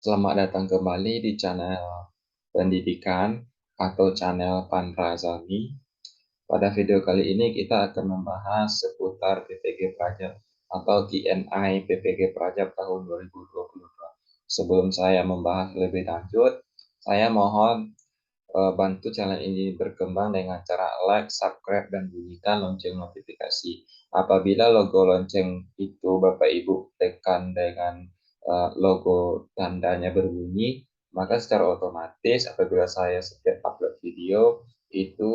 Selamat datang kembali di channel pendidikan atau channel Pandrazani. Pada video kali ini kita akan membahas seputar PPG Prajab atau KNI PPG Prajab tahun 2022. Sebelum saya membahas lebih lanjut, saya mohon bantu channel ini berkembang dengan cara like, subscribe, dan bunyikan lonceng notifikasi. Apabila logo lonceng itu Bapak Ibu tekan dengan logo tandanya berbunyi, maka secara otomatis apabila saya setiap upload video, itu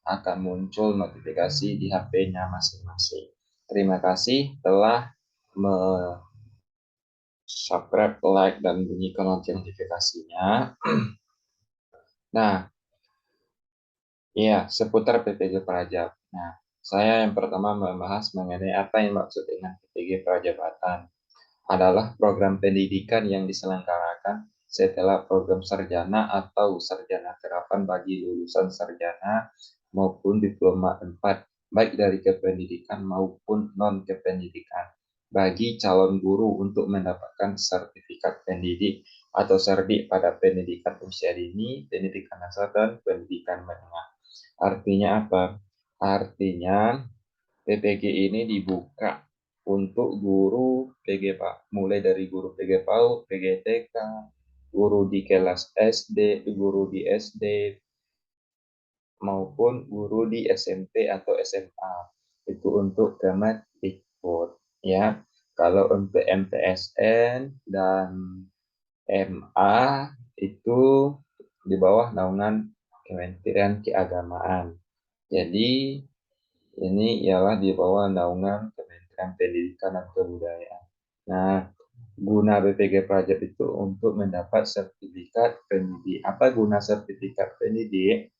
akan muncul notifikasi di HP-nya masing-masing. Terima kasih telah subscribe, like, dan bunyikan lonceng notifikasinya. Nah, iya, seputar PPG Prajab. Nah, saya yang pertama membahas mengenai apa yang maksud dengan PPG Prajabatan. Adalah program pendidikan yang diselenggarakan setelah program sarjana atau sarjana terapan bagi lulusan sarjana maupun diploma 4, baik dari kependidikan maupun non-kependidikan, bagi calon guru untuk mendapatkan sertifikat pendidik atau serdi pada pendidikan usia dini, pendidikan dasar, dan pendidikan menengah. Artinya apa? Artinya PPG ini dibuka untuk guru PG Pak, mulai dari guru PG PAUD, PG TK, guru di kelas SD, guru di SD, maupun guru di SMP atau SMA. Itu untuk Kemendikbud, ya. Kalau untuk MTSN dan MA itu di bawah naungan Kementerian Keagamaan. Jadi ini ialah di bawah naungan Kementerian Pendidikan dan Kebudayaan. Nah, guna BPG Prajab itu untuk mendapat sertifikat pendidik. Apa guna sertifikat pendidik?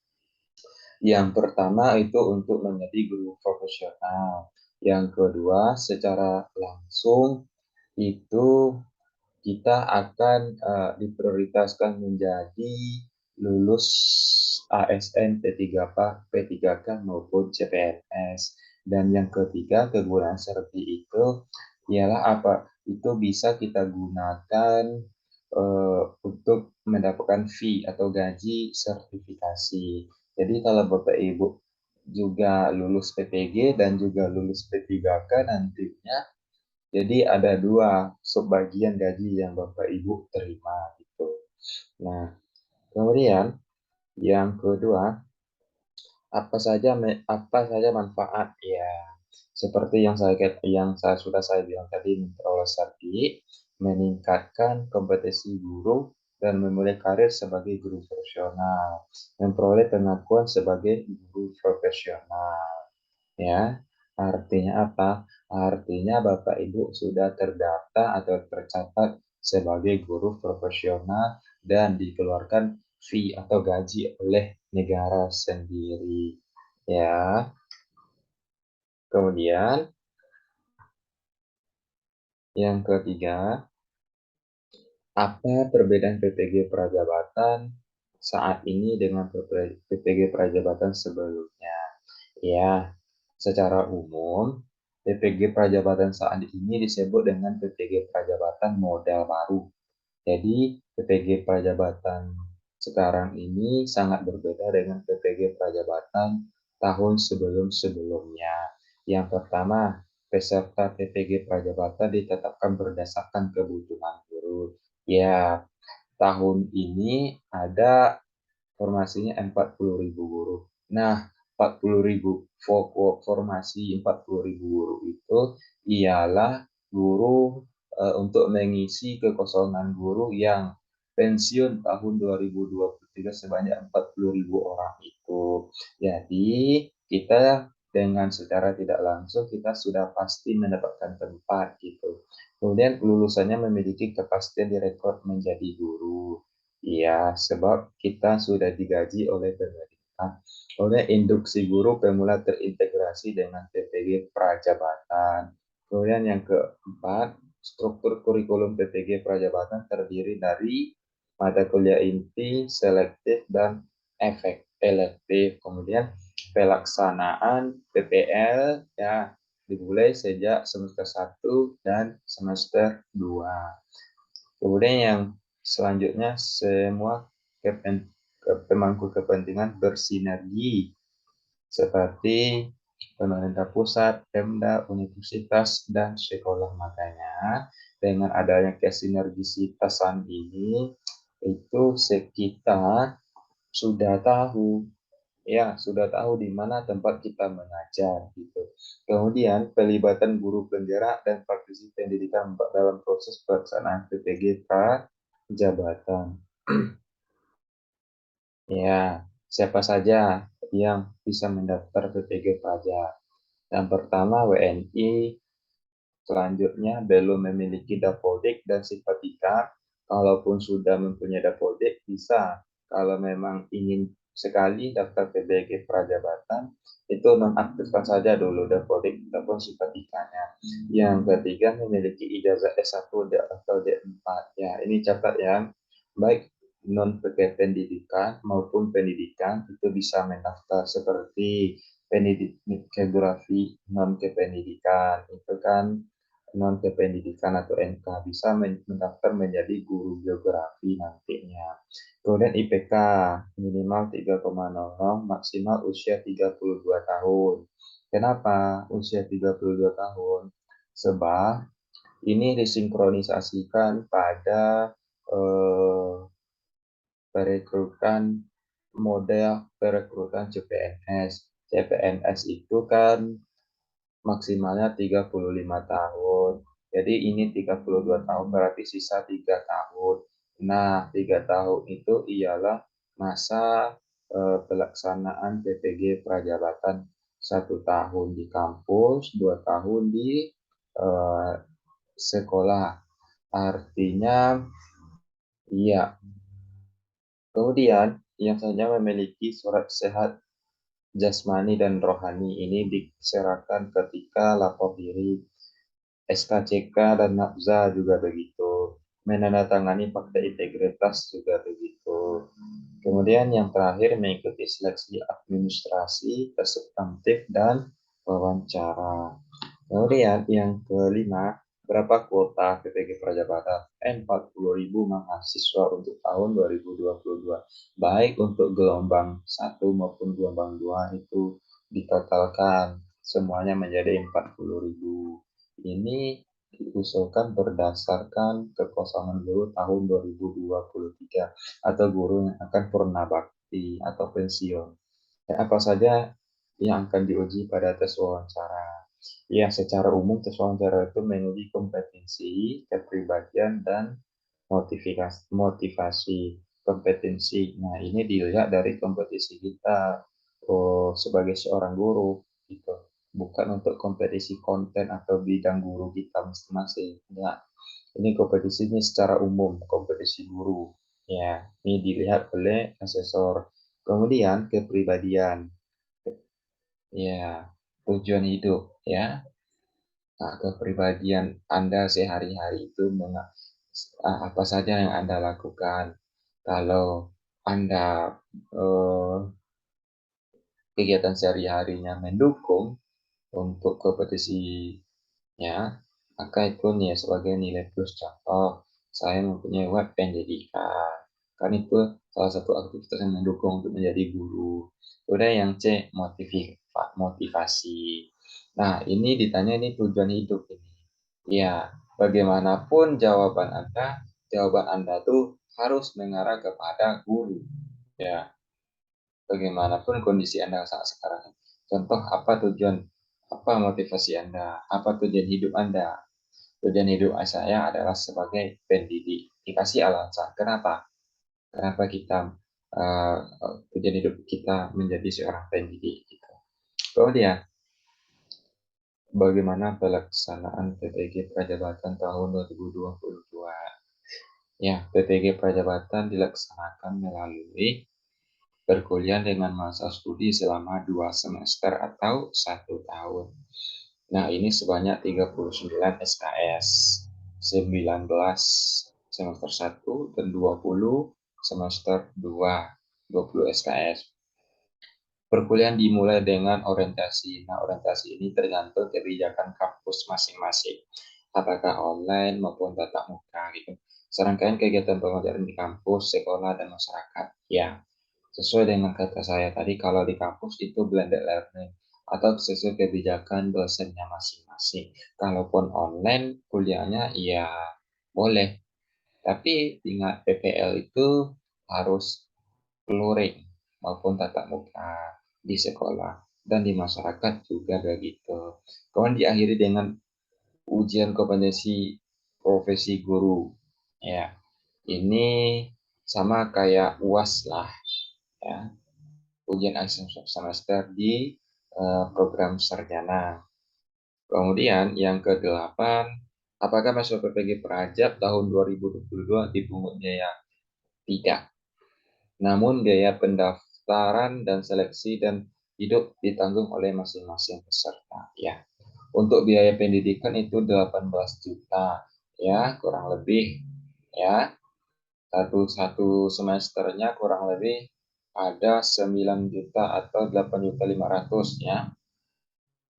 Yang pertama itu untuk menjadi guru profesional. Yang kedua, secara langsung itu kita akan diprioritaskan menjadi lulus ASN P3K, P3K maupun CPNS. Dan yang ketiga, kegunaan serti itu ialah apa? Itu bisa kita gunakan untuk mendapatkan fee atau gaji sertifikasi. Jadi kalau Bapak Ibu juga lulus PPG dan juga lulus P3K nantinya, jadi ada dua subbagian gaji yang Bapak Ibu terima gitu. Nah, kemudian yang kedua, apa saja manfaat ya. Seperti yang saya sudah saya bilang tadi, memperoleh sertifikat, meningkatkan kompetensi guru dan memulai karir sebagai guru profesional, memperoleh pengakuan sebagai guru profesional. Ya, artinya apa? Artinya Bapak Ibu sudah terdaftar atau tercatat sebagai guru profesional dan dikeluarkan fee atau gaji oleh negara sendiri. Ya, kemudian yang ketiga, apa perbedaan PPG Prajabatan saat ini dengan PPG Prajabatan sebelumnya? Ya, secara umum, PPG Prajabatan saat ini disebut dengan PPG Prajabatan model baru. Jadi, PPG Prajabatan sekarang ini sangat berbeda dengan PPG Prajabatan tahun sebelum-sebelumnya. Yang pertama, peserta PPG Prajabatan ditetapkan berdasarkan kebutuhan guru. Ya, tahun ini ada formasinya 40.000 guru. Nah, 40.000 formasi 40.000 guru itu ialah guru untuk mengisi kekosongan guru yang pensiun tahun 2023 sebanyak 40.000 orang itu. Jadi, kita dengan secara tidak langsung kita sudah pasti mendapatkan tempat gitu. Kemudian lulusannya memiliki kepastian direkrut menjadi guru. Iya, sebab kita sudah digaji oleh pemerintah, oleh induksi guru pemula terintegrasi dengan PPG Prajabatan. Kemudian yang keempat, struktur kurikulum PPG Prajabatan terdiri dari mata kuliah inti, selektif, dan efek elektif. Kemudian pelaksanaan PPL ya dimulai sejak semester 1 dan semester 2. Kemudian yang Selanjutnya, semua pemangku kepentingan bersinergi seperti pemerintah pusat, Pemda, universitas, dan sekolah. Makanya dengan adanya kesinergisitasan ini, itu sekitar sudah tahu, ya, sudah tahu di mana tempat kita mengajar gitu. Kemudian pelibatan guru penggerak dan praktisi pendidikan dalam proses pelaksanaan PPG Prajabatan. Ya, siapa saja yang bisa mendaftar PPG Praja? Yang pertama WNI, selanjutnya belum memiliki dapodik dan simpatika. Kalaupun sudah mempunyai dapodik, bisa. Kalau memang ingin sekali daftar PBG Prajabatan, itu nonaktifkan saja dulu dapodik ataupun simpatikanya. Yang ketiga, memiliki ijazah S1 atau D4. Ya, ini catat ya. Baik non pendidikan maupun pendidikan itu bisa mendaftar seperti pendidik geografi non kependidikan itu kan non kependidikan atau NK bisa mendaftar menjadi guru geografi nantinya. Kemudian IPK minimal 3,00 maksimal usia 32 tahun. Kenapa usia 32 tahun? Sebab ini disinkronisasikan pada eh, perekrutan model perekrutan CPNS. CPNS itu kan maksimalnya 35 tahun. Jadi ini 32 tahun berarti sisa 3 tahun. Nah, 3 tahun itu ialah masa pelaksanaan PPG Prajabatan, 1 tahun di kampus, 2 tahun di eh, sekolah. Artinya, iya. Kemudian, yang saja memiliki surat sehat jasmani dan rohani ini diserahkan ketika lapor diri. SKCK dan Nafza juga begitu. Menandatangani fakta integritas juga begitu. Kemudian yang terakhir mengikuti seleksi administrasi, tes substantif, dan wawancara. Kemudian yang kelima, berapa kuota PPG Prajabatan? 40.000 mahasiswa untuk tahun 2022. Baik untuk gelombang 1 maupun gelombang 2 itu ditotalkan semuanya menjadi 40.000. Ini diusulkan berdasarkan kekosongan guru tahun 2023 atau guru yang akan purna bakti atau pensiun. Dan apa saja yang akan diuji pada tes wawancara? Ya, secara umum tes wawancara itu menguji kompetensi, kepribadian, dan motivasi kompetensi. Nah, ini dilihat dari kompetisi kita sebagai seorang guru gitu. Bukan untuk kompetisi konten atau bidang guru kita masing-masing. Nah, ini kompetisi ini secara umum, kompetisi guru. Ya, ini dilihat oleh asesor. Kemudian kepribadian. Ya, tujuan hidup ya. Nah, kepribadian Anda sehari-hari itu apa saja yang Anda lakukan. Kalau Anda eh, kegiatan sehari-harinya mendukung untuk kompetisinya, maka itu nih sebagai nilai plus. Contoh, saya mempunyai web pendidikan. Kan itu salah satu aktivitas yang mendukung untuk menjadi guru. Udah yang C, motivasi. Nah, ini ditanya ini tujuan hidup ini. Ya, bagaimanapun jawaban Anda tuh harus mengarah kepada guru. Ya, bagaimanapun kondisi Anda saat sekarang. Contoh, apa motivasi Anda? Apa tujuan hidup Anda? Tujuan hidup saya adalah sebagai pendidik. Dikasih alasan. Kenapa? Kenapa kita tujuan hidup kita menjadi seorang pendidik? Gitu. Kemudian, bagaimana pelaksanaan PPG Prajabatan tahun 2022? Ya, PPG Prajabatan dilaksanakan melalui perkuliahan dengan masa studi selama 2 semester atau 1 tahun. Nah, ini sebanyak 39 SKS, 19 semester 1 dan 20 semester 2, 20 SKS. Perkuliahan dimulai dengan orientasi. Nah, orientasi ini tergantung kebijakan kampus masing-masing. Apakah online maupun tatap muka gitu. serangkaian kegiatan pembelajaran di kampus, sekolah, dan masyarakat. Ya, sesuai dengan kata saya tadi, kalau di kampus itu blended learning atau sesuai kebijakan dosennya masing-masing. Kalaupun online kuliahnya, ya boleh. Tapi ingat PPL itu harus luring maupun tatap muka di sekolah dan di masyarakat juga begitu. Kemudian diakhiri dengan ujian kompetensi profesi guru. Ya, ini sama kayak UAS lah, ya. Ujian akhir semester di program sarjana. Kemudian yang kedelapan, apakah masuk PPG Prajab tahun 2022 dipungut biaya? Tidak. Namun biaya pendaftaran dan seleksi dan hidup ditanggung oleh masing-masing peserta, ya. Untuk biaya pendidikan itu 18 juta, ya, kurang lebih, ya. Satu semesternya kurang lebih ada 9 juta atau 8.500.000, ya.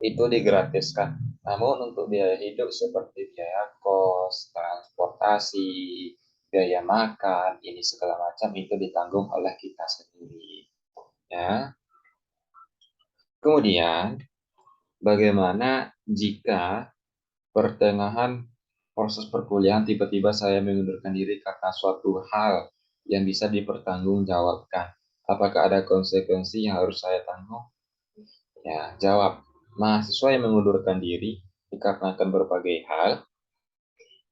Itu digratiskan. Namun untuk biaya hidup seperti biaya kos, transportasi, biaya makan, ini segala macam itu ditanggung oleh kita sendiri. Ya. Kemudian, bagaimana jika pertengahan proses perkuliahan tiba-tiba saya mengundurkan diri karena suatu hal yang bisa dipertanggungjawabkan? Apakah ada konsekuensi yang harus saya tanggung? Ya, jawab. Mahasiswa yang mengundurkan diri dikarenakan berbagai hal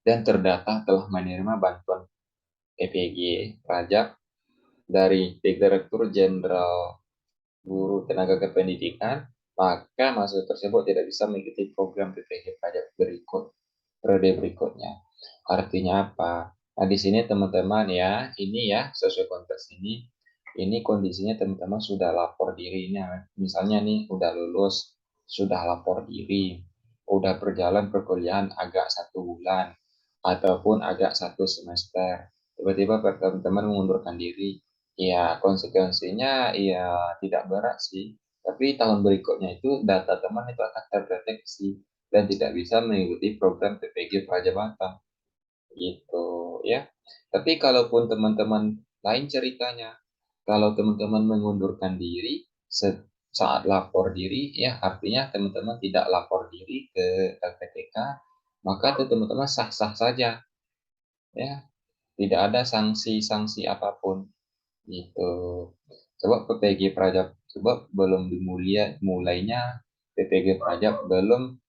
dan terdata telah menerima bantuan PPG pajak dari Direktur Jenderal Guru Tenaga Kependidikan, maka mahasiswa tersebut tidak bisa mengikuti program PPG pajak periode berikutnya. Artinya apa? Nah, di sini teman-teman, ya, ini ya sesuai konteks ini kondisinya teman-teman sudah lapor diri, ini misalnya nih udah lulus, sudah lapor diri, udah berjalan perkuliahan agak 1 bulan ataupun agak 1 semester, tiba-tiba teman-teman mengundurkan diri, ya konsekuensinya ya tidak berat sih, tapi tahun berikutnya itu data teman itu akan terdeteksi dan tidak bisa mengikuti program PPG Prajabatan gitu, ya. Tapi kalaupun teman-teman lain ceritanya, kalau teman-teman mengundurkan diri saat lapor diri, ya artinya teman-teman tidak lapor diri ke LPTK, maka itu teman-teman sah-sah saja, ya, tidak ada sanksi-sanksi apapun gitu. Coba PPG Prajab, coba belum mulainya PPG Prajab, belum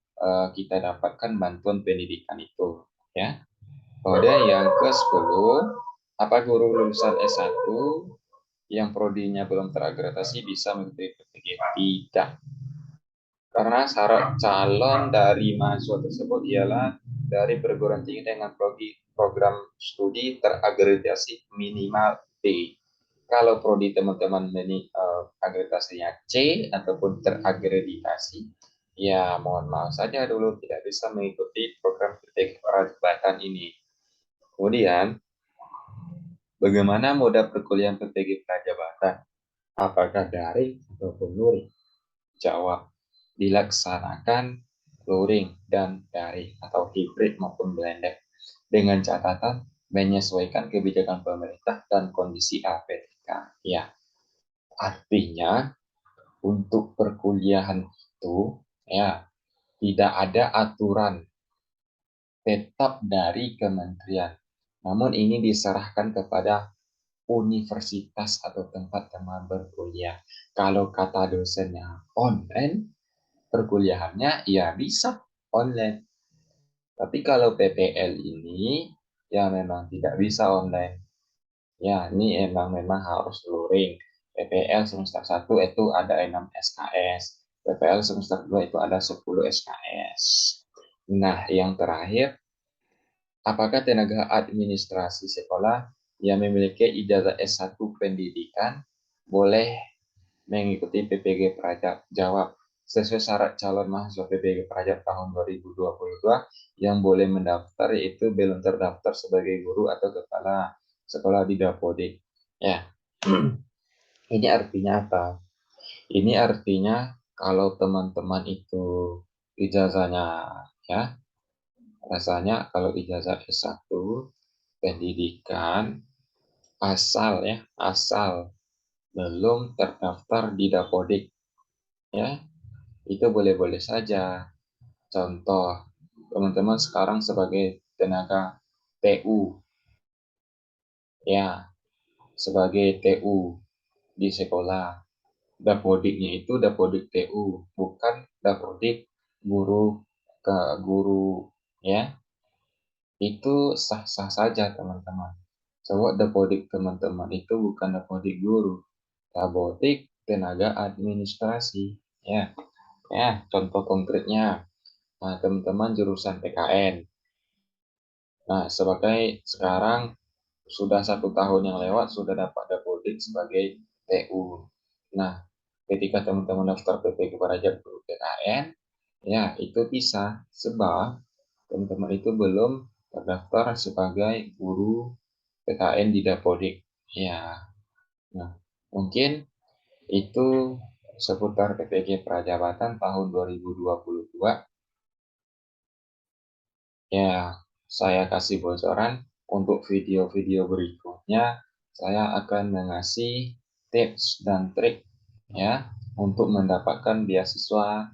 kita dapatkan bantuan pendidikan itu, ya. Kemudian yang ke-10, apa guru lulusan S1 yang prodinya belum terakreditasi bisa mengikuti PPG? Tidak. Karena syarat calon dari mahasiswa tersebut ialah dari perguruan tinggi dengan program studi terakreditasi minimal D. Kalau prodi teman-teman ini akreditasinya C ataupun terakreditasi, ya mohon maaf saja dulu tidak bisa mengikuti program PTK Prajabatan ini. Kemudian, bagaimana moda perkuliahan PTG Prajabatan? Apakah daring ataupun luring? Jawab, dilaksanakan luring dan daring atau hibrid maupun blended dengan catatan menyesuaikan kebijakan pemerintah dan kondisi APTK. Ya, artinya untuk perkuliahan itu, ya, tidak ada aturan tetap dari kementerian. Namun ini diserahkan kepada universitas atau tempat teman berkuliah. Kalau kata dosennya online, perkuliahannya ya bisa online. Tapi kalau PPL ini ya memang tidak bisa online. Ya, ini memang harus luring. PPL semester 1 itu ada 6 SKS. PPL semester 2 itu ada 10 SKS. Nah, yang terakhir, apakah tenaga administrasi sekolah yang memiliki ijazah S1 pendidikan boleh mengikuti PPG Prajab? Jawab, sesuai syarat calon mahasiswa PPG Prajab tahun 2022 yang boleh mendaftar yaitu belum terdaftar sebagai guru atau kepala sekolah di Dapodik. Ya, ini artinya apa? Ini artinya kalau teman-teman itu ijazahnya, ya, rasanya kalau ijazah S1 pendidikan asal belum terdaftar di Dapodik, ya, itu boleh-boleh saja. Contoh, teman-teman sekarang sebagai tenaga TU, ya, sebagai TU di sekolah. Dapodiknya itu Dapodik TU, bukan Dapodik guru ke guru, ya. Itu sah-sah saja, teman-teman. Coba Dapodik teman-teman itu bukan Dapodik guru, Dapodik tenaga administrasi, ya. Ya, contoh konkretnya, nah, teman-teman jurusan PKN. Nah, sebagai sekarang sudah 1 tahun yang lewat sudah dapat Dapodik sebagai TU. Nah, ketika teman-teman daftar PPG Praja Guru PKN, ya itu bisa sebab teman-teman itu belum terdaftar sebagai guru PKN di Dapodik. Ya, nah mungkin itu seputar PPG Prajabatan tahun 2022. Ya, saya kasih bocoran untuk video-video berikutnya. Saya akan mengasih tips dan trik, ya, untuk mendapatkan beasiswa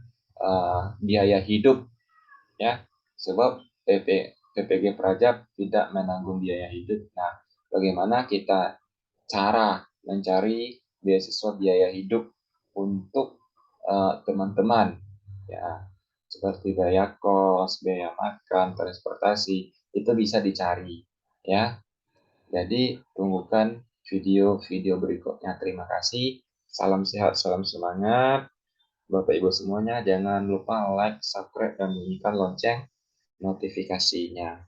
biaya hidup, ya, sebab PPG Prajab tidak menanggung biaya hidup. Nah, bagaimana kita cara mencari beasiswa biaya hidup untuk teman-teman, ya, seperti biaya kos, biaya makan, transportasi, itu bisa dicari, ya. Jadi tunggukan video-video berikutnya. Terima kasih. Salam sehat, salam semangat. Bapak Ibu semuanya, jangan lupa like, subscribe, dan bunyikan lonceng notifikasinya.